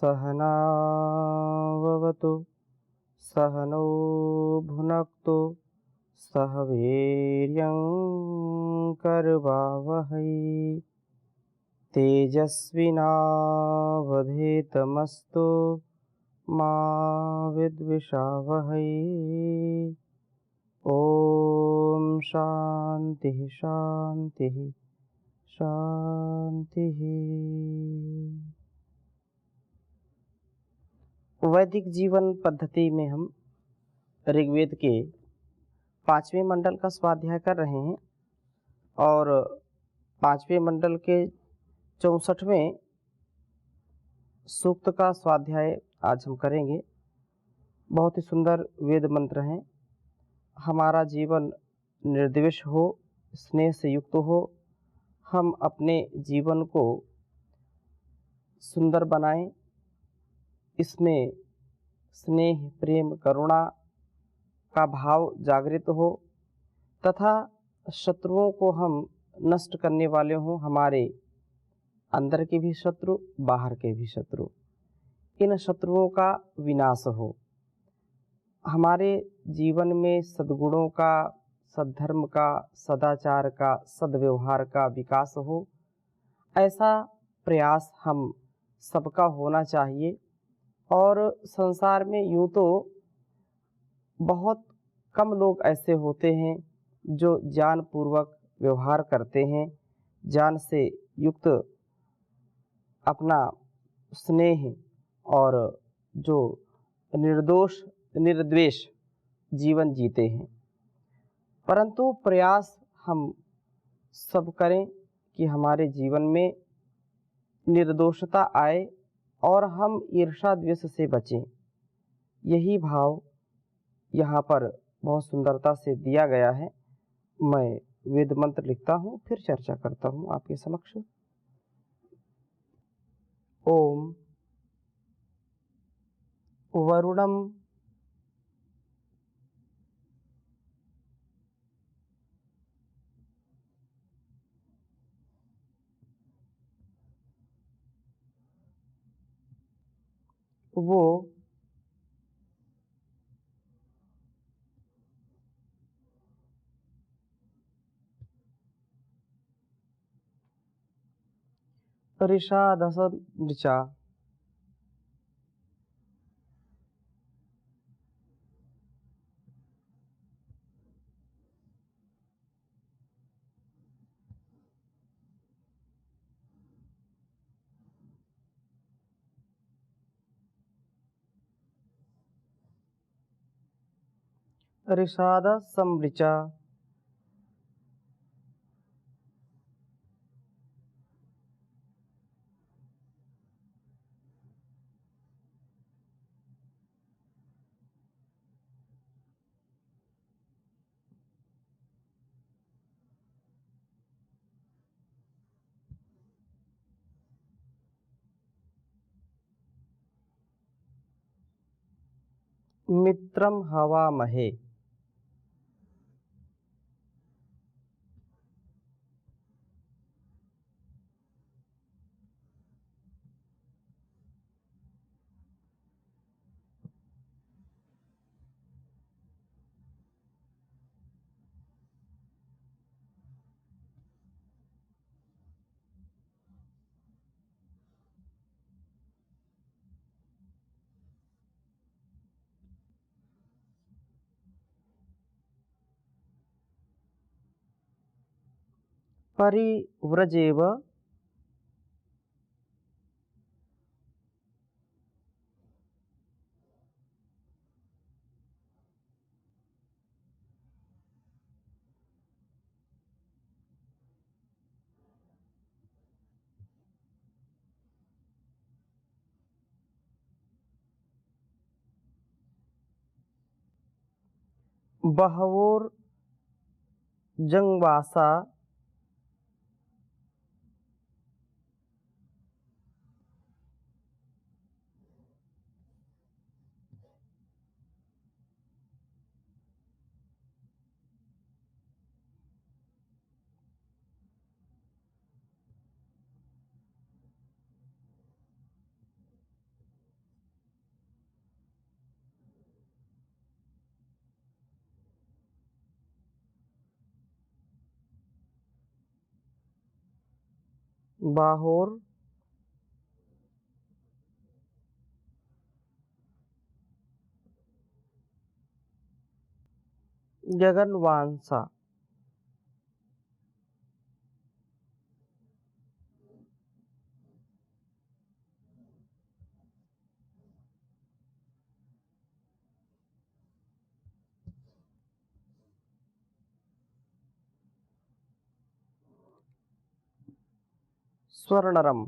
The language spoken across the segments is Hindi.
सहनाववतु सहनौ भुनक्तु सह वीर्यं करवावहै तेजस्विनावधीतमस्तु मा विद्विषावहै। ओम शांति शांति शांति। वैदिक जीवन पद्धति में हम ऋग्वेद के 5वें मंडल का स्वाध्याय कर रहे हैं और 5वें मंडल के 64वें सूक्त का स्वाध्याय आज हम करेंगे। बहुत ही सुंदर वेद मंत्र हैं। हमारा जीवन निर्द्वेष हो, स्नेह से युक्त हो, हम अपने जीवन को सुंदर बनाएं, इसमें स्नेह प्रेम करुणा का भाव जागृत हो तथा शत्रुओं को हम नष्ट करने वाले हों, हमारे अंदर के भी शत्रु बाहर के भी शत्रु, इन शत्रुओं का विनाश हो, हमारे जीवन में सद्गुणों का, सद्धर्म का, सदाचार का, सद्व्यवहार का विकास हो, ऐसा प्रयास हम सबका होना चाहिए। और संसार में यूँ तो बहुत कम लोग ऐसे होते हैं जो ज्ञानपूर्वक व्यवहार करते हैं, ज्ञान से युक्त अपना स्नेह और जो निर्दोष निर्द्वेष जीवन जीते हैं। परंतु प्रयास हम सब करें कि हमारे जीवन में निर्दोषता आए और हम ईर्षा द्वेष से बचें। यही भाव यहाँ पर बहुत सुंदरता से दिया गया है। मैं वेद मंत्र लिखता हूँ, फिर चर्चा करता हूँ आपके समक्ष। ओम वरुणम वो ऋषादस ऋचा ऋषाद समृचा मित्रम हवामहे। परिव्रजेव बहवोर जंगवासा बाहोर गगनवांसा। स्वर्णरम।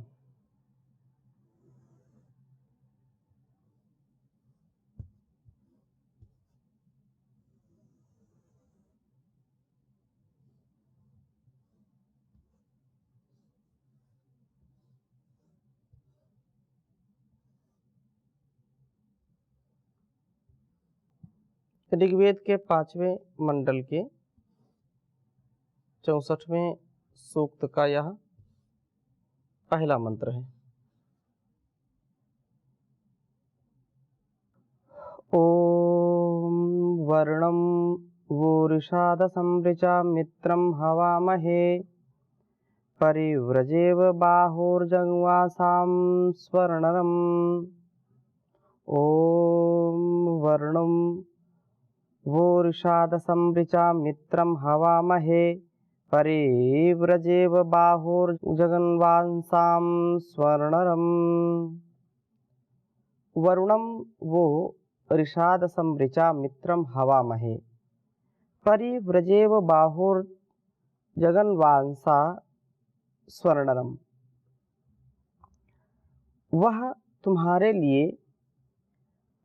ऋग्वेद के 5वें मंडल के 64वें सूक्त का यह पहला मंत्र है। ओम वर्णम वोरिषाद संवृचा मित्रम हवामहे परिव्रजेव बाहोर्जंवासां स्वर्णरम। ओम वर्णम वोरिषाद संवृचा मित्रम हवामहे परिव्रजेव बाहोर्जगन्वांसां स्वर्णरम। वरुणम वो ऋषाद संवृचा मित्रम हवामहे परिव्रजेव बाहोर्जगन्वांसा स्वर्णरम। वह तुम्हारे लिए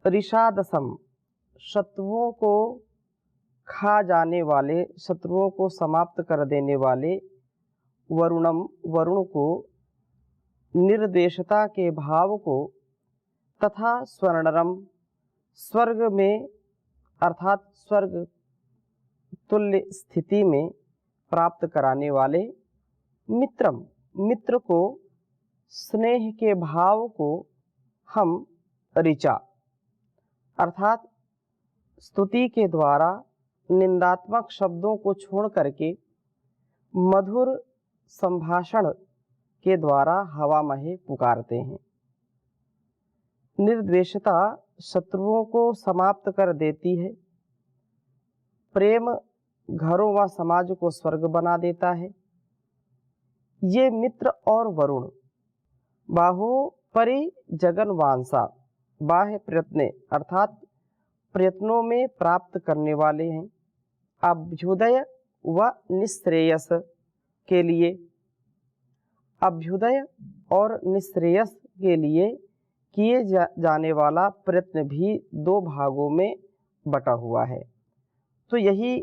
ऋषादसम शत्रुओं को खा जाने वाले, शत्रुओं को समाप्त कर देने वाले, वरुणम वरुण को, निर्देशता के भाव को, तथा स्वर्णरम स्वर्ग में अर्थात स्वर्ग तुल्य स्थिति में प्राप्त कराने वाले, मित्रम मित्र को, स्नेह के भाव को हम ऋचा अर्थात स्तुति के द्वारा निंदात्मक शब्दों को छोड़ करके मधुर संभाषण के द्वारा हवामहे पुकारते हैं। निर्द्वेषता शत्रुओं को समाप्त कर देती है। प्रेम घरों व समाज को स्वर्ग बना देता है। ये मित्र और वरुण बाहो परि जगन्वांसा बाह्य प्रयत्न अर्थात प्रयत्नों में प्राप्त करने वाले हैं। अभ्युदय व निश्रेयस के लिए, अभ्युदय और निश्रेयस के लिए किए जाने वाला प्रयत्न भी दो भागों में बटा हुआ है। तो यही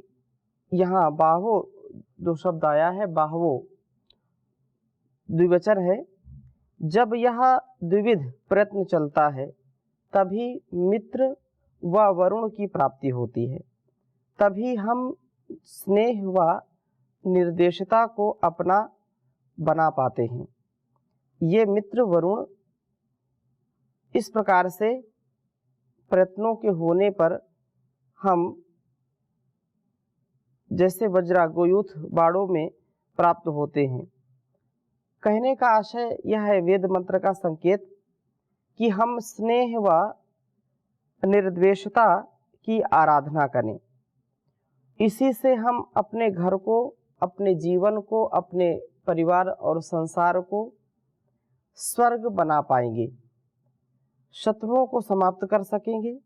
यहाँ बाहो जो शब्द आया है, बाहवो द्विवचन है। जब यह द्विविध प्रयत्न चलता है तभी मित्र व वरुण की प्राप्ति होती है, तभी हम स्नेह व निर्देशता को अपना बना पाते हैं। ये मित्र वरुण इस प्रकार से प्रयत्नों के होने पर हम जैसे वज्रागोयुथ बाणों में प्राप्त होते हैं। कहने का आशय यह है, वेद मंत्र का संकेत, कि हम स्नेह व निर्द्वेषता की आराधना करें। इसी से हम अपने घर को, अपने जीवन को, अपने परिवार और संसार को स्वर्ग बना पाएंगे, शत्रुओं को समाप्त कर सकेंगे।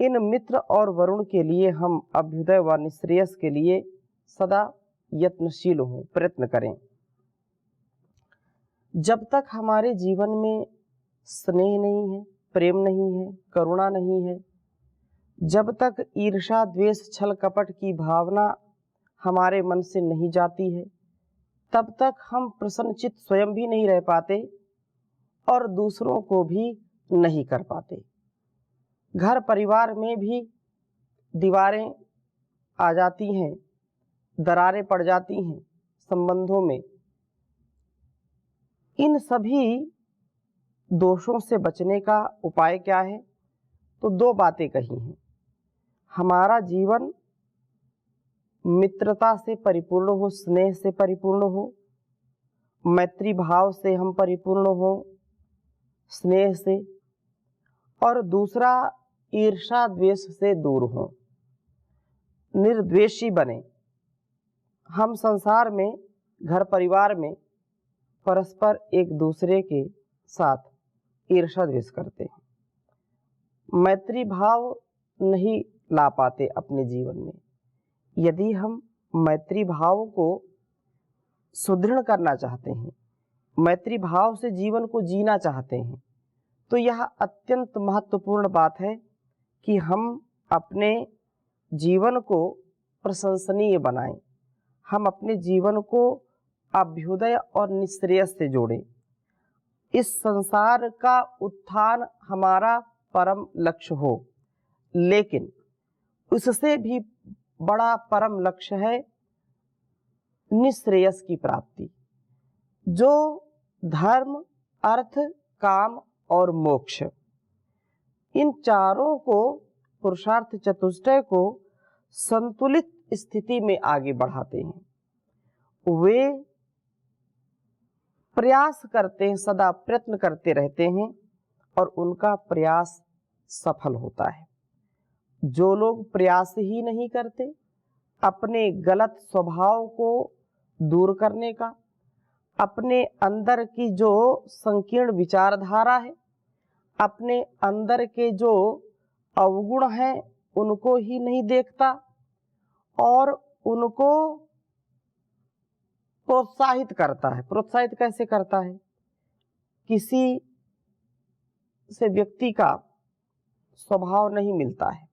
इन मित्र और वरुण के लिए हम अभ्युदय व निश्रेयस के लिए सदा यत्नशील हों, प्रयत्न करें। जब तक हमारे जीवन में स्नेह नहीं है, प्रेम नहीं है, करुणा नहीं है, जब तक ईर्ष्या, द्वेष, छल कपट की भावना हमारे मन से नहीं जाती है, तब तक हम प्रसन्नचित्त स्वयं भी नहीं रह पाते और दूसरों को भी नहीं कर पाते। घर परिवार में भी दीवारें आ जाती हैं, दरारें पड़ जाती हैं संबंधों में। इन सभी दोषों से बचने का उपाय क्या है? तो दो बातें कही हैं। हमारा जीवन मित्रता से परिपूर्ण हो, स्नेह से परिपूर्ण हो, मैत्री भाव से हम परिपूर्ण हों, स्नेह से, और दूसरा ईर्ष्या द्वेष से दूर हों, निर्द्वेषी बने। हम संसार में, घर परिवार में परस्पर एक दूसरे के साथ ईर्ष्या द्वेष करते हैं, मैत्री भाव नहीं ला पाते अपने जीवन में। यदि हम मैत्री भाव को सुदृढ़ करना चाहते हैं, मैत्री भाव से जीवन को जीना चाहते हैं, तो यह अत्यंत महत्वपूर्ण बात है कि हम अपने जीवन को प्रशंसनीय बनाएं, हम अपने जीवन को अभ्युदय और निःश्रेयस से जोड़ें। इस संसार का उत्थान हमारा परम लक्ष्य हो, लेकिन उससे भी बड़ा परम लक्ष्य है निःश्रेयस की प्राप्ति, जो धर्म, अर्थ, काम और मोक्ष, इन चारों को, पुरुषार्थ चतुष्टय को संतुलित स्थिति में आगे बढ़ाते हैं। वे प्रयास करते हैं, सदा प्रयत्न करते रहते हैं और उनका प्रयास सफल होता है। जो लोग प्रयास ही नहीं करते अपने गलत स्वभाव को दूर करने का, अपने अंदर की जो संकीर्ण विचारधारा है, अपने अंदर के जो अवगुण हैं, उनको ही नहीं देखता और उनको प्रोत्साहित करता है। प्रोत्साहित कैसे करता है? किसी से व्यक्ति का स्वभाव नहीं मिलता है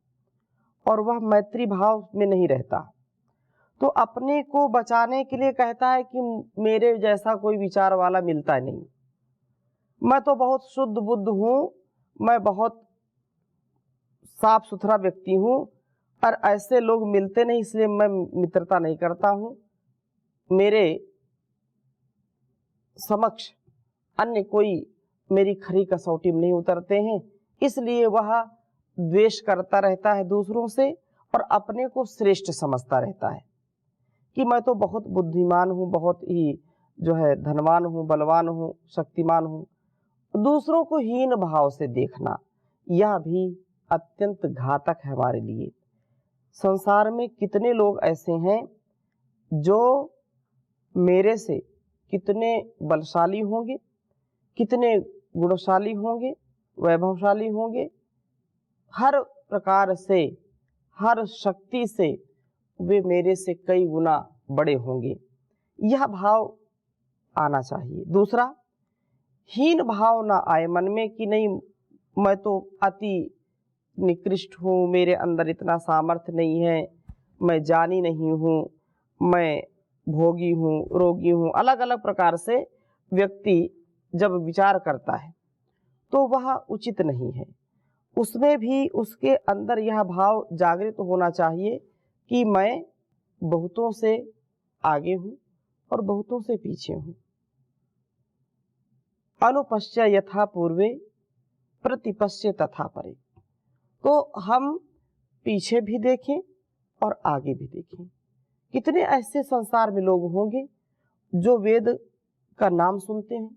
और वह मैत्री भाव में नहीं रहता, तो अपने को बचाने के लिए कहता है कि मेरे जैसा कोई विचार वाला मिलता नहीं, मैं तो बहुत शुद्ध बुद्ध हूँ, मैं बहुत साफ सुथरा व्यक्ति हूँ और ऐसे लोग मिलते नहीं, इसलिए मैं मित्रता नहीं करता हूँ, मेरे समक्ष अन्य कोई मेरी खरी कसौटी में नहीं उतरते हैं, इसलिए वह द्वेष करता रहता है दूसरों से और अपने को श्रेष्ठ समझता रहता है कि मैं तो बहुत बुद्धिमान हूँ, बहुत ही जो है धनवान हूँ, बलवान हूँ, शक्तिमान हूँ। दूसरों को हीन भाव से देखना, यह भी अत्यंत घातक है हमारे लिए। संसार में कितने लोग ऐसे हैं जो मेरे से कितने बलशाली होंगे, कितने गुणशाली होंगे, वैभवशाली होंगे, हर प्रकार से, हर शक्ति से वे मेरे से कई गुना बड़े होंगे। यह भाव आना चाहिए। दूसरा, हीन भाव ना आए मन में कि नहीं मैं तो अति निकृष्ट हूँ, मेरे अंदर इतना सामर्थ्य नहीं है, मैं जानी नहीं हूँ, मैं भोगी हूँ, रोगी हूँ। अलग अलग प्रकार से व्यक्ति जब विचार करता है तो वह उचित नहीं है। उसमें भी उसके अंदर यह भाव जागृत होना चाहिए कि मैं बहुतों से आगे हूँ और बहुतों से पीछे हूँ। अनुपश्य यथा पूर्वे प्रतिपश्य तथा परे। तो हम पीछे भी देखें और आगे भी देखें। कितने ऐसे संसार में लोग होंगे जो वेद का नाम सुनते हैं,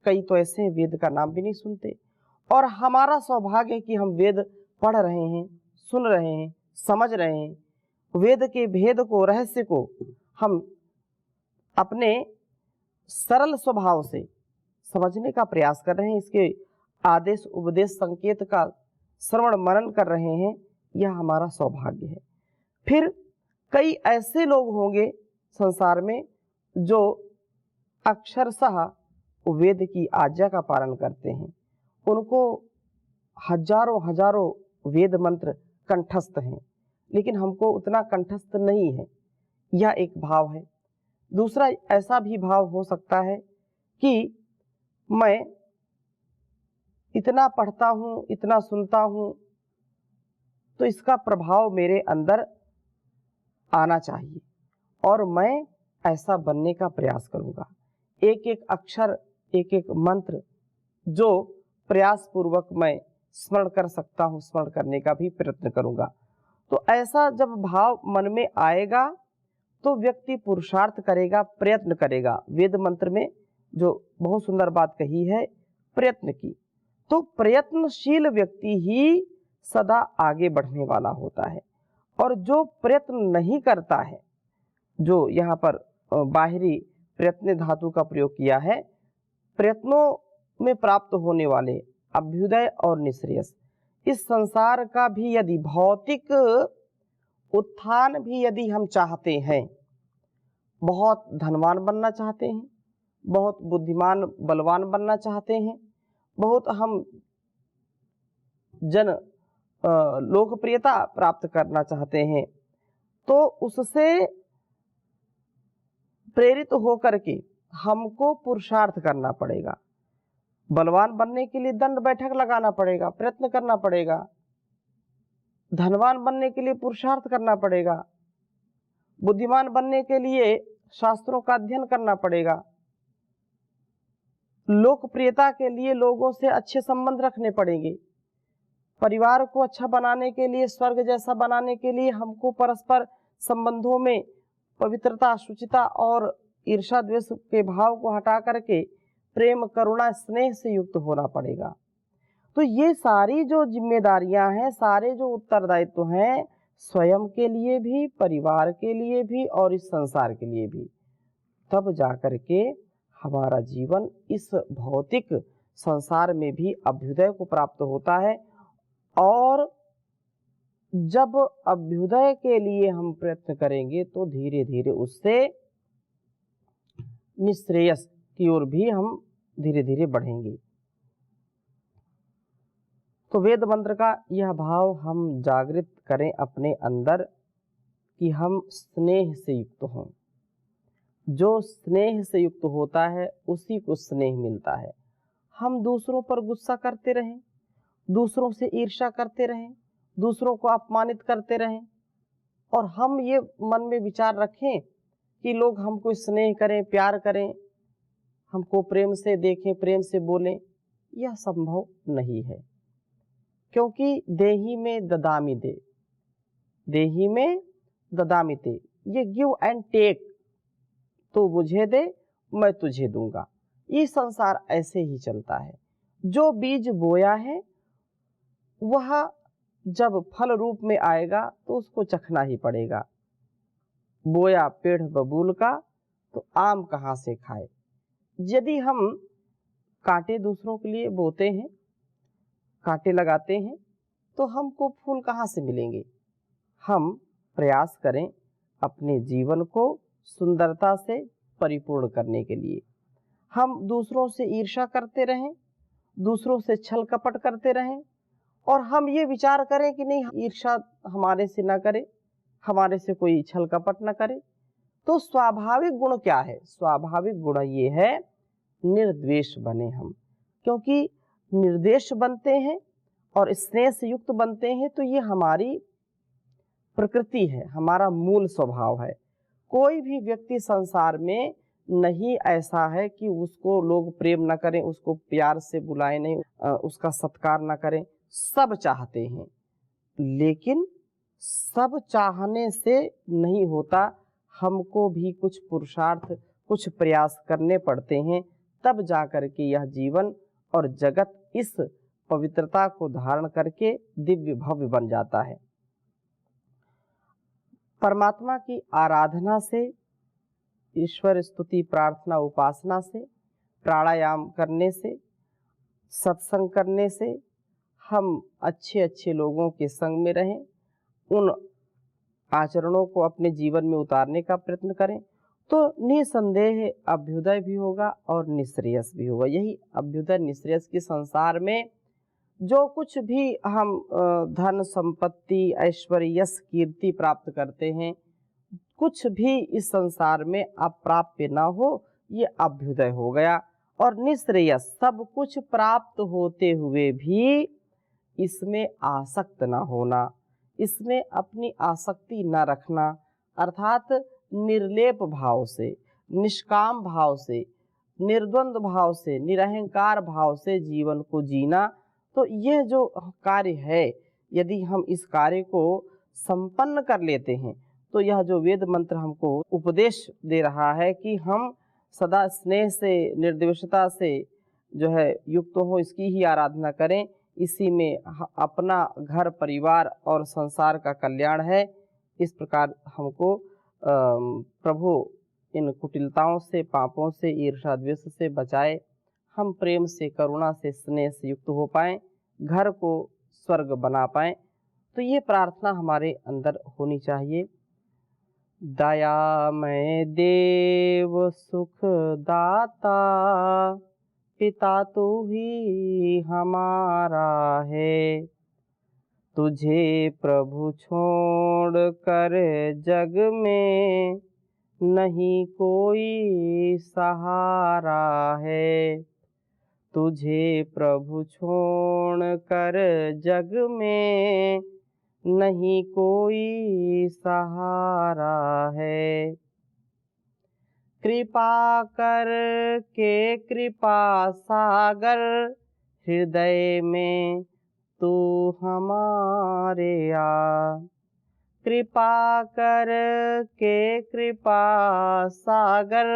कई तो ऐसे हैं वेद का नाम भी नहीं सुनते, और हमारा सौभाग्य है कि हम वेद पढ़ रहे हैं, सुन रहे हैं, समझ रहे हैं, वेद के भेद को, रहस्य को हम अपने सरल स्वभाव से समझने का प्रयास कर रहे हैं, इसके आदेश उपदेश संकेत का श्रवण मनन कर रहे हैं, यह हमारा सौभाग्य है। फिर कई ऐसे लोग होंगे संसार में जो अक्षरशः वेद की आज्ञा का पालन करते हैं, उनको हजारों हजारों वेद मंत्र कंठस्थ हैं, लेकिन हमको उतना कंठस्थ नहीं है। यह एक भाव है। दूसरा ऐसा भी भाव हो सकता है कि मैं इतना पढ़ता हूँ, इतना सुनता हूँ, तो इसका प्रभाव मेरे अंदर आना चाहिए और मैं ऐसा बनने का प्रयास करूँगा। एक एक अक्षर, एक एक मंत्र जो प्रयास पूर्वक मैं स्मरण कर सकता हूँ, स्मरण करने का भी प्रयत्न करूँगा। तो ऐसा जब भाव मन में आएगा तो व्यक्ति पुरुषार्थ करेगा, प्रयत्न करेगा वेद मंत्र में जो बहुत सुंदर बात कही है, प्रयत्न की। तो प्रयत्नशील व्यक्ति ही सदा आगे बढ़ने वाला होता है, और जो प्रयत्न नहीं करता है, जो यहाँ पर बाहरी प्रयत्न धातु का प्रयोग किया है, प्रयत्नों में प्राप्त होने वाले अभ्युदय और निःश्रेयस, इस संसार का भी यदि भौतिक उत्थान भी यदि हम चाहते हैं, बहुत धनवान बनना चाहते हैं, बहुत बुद्धिमान बलवान बनना चाहते हैं, बहुत हम जन लोकप्रियता प्राप्त करना चाहते हैं, तो उससे प्रेरित होकर के हमको पुरुषार्थ करना पड़ेगा। बलवान बनने के लिए दंड बैठक लगाना पड़ेगा, प्रयत्न करना पड़ेगा। धनवान बनने के लिए पुरुषार्थ करना पड़ेगा। बुद्धिमान बनने के लिए शास्त्रों का अध्ययन करना पड़ेगा। लोकप्रियता के लिए लोगों से अच्छे संबंध रखने पड़ेंगे। परिवार को अच्छा बनाने के लिए, स्वर्ग जैसा बनाने के लिए हमको परस्पर संबंधों में पवित्रता, शुचिता और ईर्ष्या द्वेष के भाव को हटा करके प्रेम, करुणा, स्नेह से युक्त होना पड़ेगा। तो ये सारी जो जिम्मेदारियां हैं, सारे जो उत्तरदायित्व हैं, स्वयं के लिए भी, परिवार के लिए भी और इस संसार के लिए भी, तब जाकर के हमारा जीवन इस भौतिक संसार में भी अभ्युदय को प्राप्त होता है। और जब अभ्युदय के लिए हम प्रयत्न करेंगे तो धीरे धीरे उससे निःश्रेयस की ओर भी हम धीरे धीरे बढ़ेंगे। तो वेद मंत्र का यह भाव हम जागृत करें अपने अंदर कि हम स्नेह से युक्त हों। जो स्नेह से युक्त होता है उसी को स्नेह मिलता है। हम दूसरों पर गुस्सा करते रहें, दूसरों से ईर्ष्या करते रहें, दूसरों को अपमानित करते रहें, और हम ये मन में विचार रखें कि लोग हमको स्नेह करें, प्यार करें, हमको प्रेम से देखें, प्रेम से बोलें, यह संभव नहीं है। क्योंकि देही में ददामि दे, देही में ददामि दे, ये गिव एंड टेक, तो मुझे दे मैं तुझे दूंगा। ये संसार ऐसे ही चलता है। जो बीज बोया है वह जब फल रूप में आएगा तो उसको चखना ही पड़ेगा। बोया पेड़ बबूल का तो आम कहाँ से खाए। यदि हम कांटे दूसरों के लिए बोते हैं, कांटे लगाते हैं, तो हमको फूल कहाँ से मिलेंगे। हम प्रयास करें अपने जीवन को सुंदरता से परिपूर्ण करने के लिए। हम दूसरों से ईर्ष्या करते रहें, दूसरों से छल कपट करते रहें, और हम ये विचार करें कि नहीं, ईर्ष्या हमारे से ना करे, हमारे से कोई छल कपट ना करे। तो स्वाभाविक गुण क्या है? स्वाभाविक गुण ये है, निर्द्वेष बने हम। क्योंकि निर्देश बनते हैं और स्नेह से युक्त बनते हैं, तो ये हमारी प्रकृति है, हमारा मूल स्वभाव है। कोई भी व्यक्ति संसार में नहीं ऐसा है कि उसको लोग प्रेम न करें, उसको प्यार से बुलाएं नहीं, उसका सत्कार न करें। सब चाहते हैं, लेकिन सब चाहने से नहीं होता, हमको भी कुछ पुरुषार्थ, कुछ प्रयास करने पड़ते हैं, तब जाकर के यह जीवन और जगत इस पवित्रता को धारण करके दिव्य भव्य बन जाता है। परमात्मा की आराधना से, ईश्वर स्तुति प्रार्थना उपासना से, प्राणायाम करने से, सत्संग करने से, हम अच्छे अच्छे लोगों के संग में रहें, उन आचरणों को अपने जीवन में उतारने का प्रयत्न करें, तो निसंदेह अभ्युदय भी होगा और निःश्रेयस भी होगा। यही अभ्युदय निःश्रेयस के संसार में जो कुछ भी हम धन संपत्ति, ऐश्वर्य, यश, कीर्ति प्राप्त करते हैं, कुछ भी इस संसार में अप्राप्य ना हो, ये अभ्युदय हो गया। और निःश्रेयस, सब कुछ प्राप्त होते हुए भी इसमें आसक्त ना होना, इसमें अपनी आसक्ति न रखना, अर्थात निर्लेप भाव से, निष्काम भाव से, निर्द्वंद भाव से, निरहंकार भाव से जीवन को जीना। तो यह जो कार्य है, यदि हम इस कार्य को संपन्न कर लेते हैं, तो यह जो वेद मंत्र हमको उपदेश दे रहा है कि हम सदा स्नेह से, निर्द्वेषता से जो है युक्त हो, इसकी ही आराधना करें। इसी में अपना घर परिवार और संसार का कल्याण है। इस प्रकार हमको प्रभु इन कुटिलताओं से, पापों से, ईर्ष्या द्वेष से बचाए। हम प्रेम से, करुणा से, स्नेह से युक्त हो पाएँ, घर को स्वर्ग बना पाएँ। तो ये प्रार्थना हमारे अंदर होनी चाहिए। दयामय देव सुख दाता, पिता तू ही हमारा है। तुझे प्रभु छोड़ कर जग में नहीं कोई सहारा है। तुझे प्रभु छोड़ कर जग में नहीं कोई सहारा है। कृपा कर के कृपा सागर, हृदय में तू हमारे आ। कृपा कर के कृपा सागर,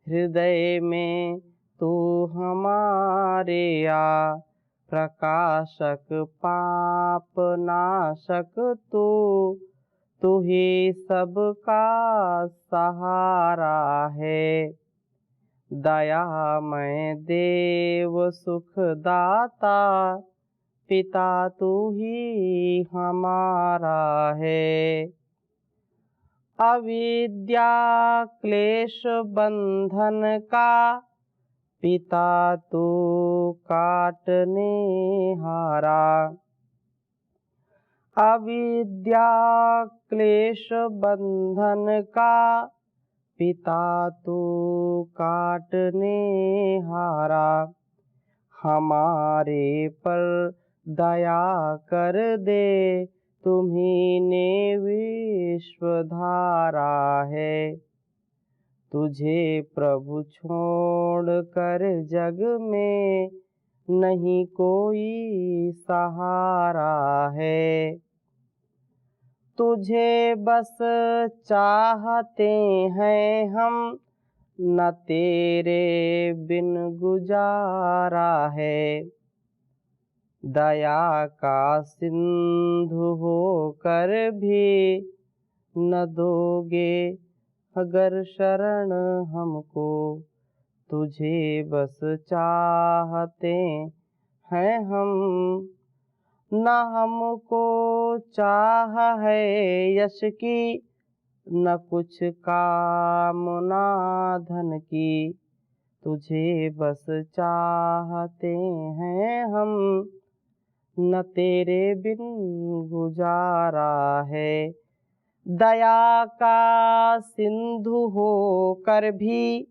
हृदय में तू हमारे आ। प्रकाशक पाप नाशक तू ही सबका सहारा है। दयामय देव सुख दाता, पिता तू ही हमारा है। अविद्या क्लेश बंधन का, पिता तू काटने हारा। अविद्या क्लेश बंधन का, पिता तू काटने हारा। हमारे पर दया कर दे, तुम्ही ने विश्व धारा है। तुझे प्रभु छोड़ कर जग में नहीं कोई सहारा है। तुझे बस चाहते हैं हम, न तेरे बिन गुजारा है। दया का सिंधु होकर भी न दोगे अगर शरण हमको। तुझे बस चाहते हैं हम, न हमको चाह है यश की, न कुछ कामना धन की। तुझे बस चाहते हैं हम, न तेरे बिन गुजारा है। दया का सिंधु हो कर भी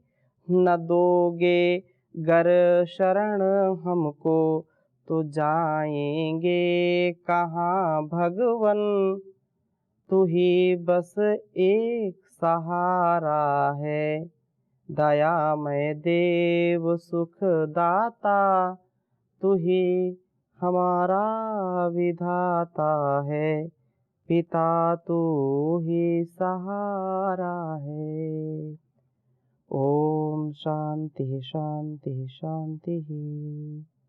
न दोगे गर शरण हमको। तो जाएंगे कहाँ भगवन, तू ही बस एक सहारा है। दयामय देव सुख दाता, तू ही हमारा विधाता है। पिता तू ही सहारा है। ओम शांति शांति शांति।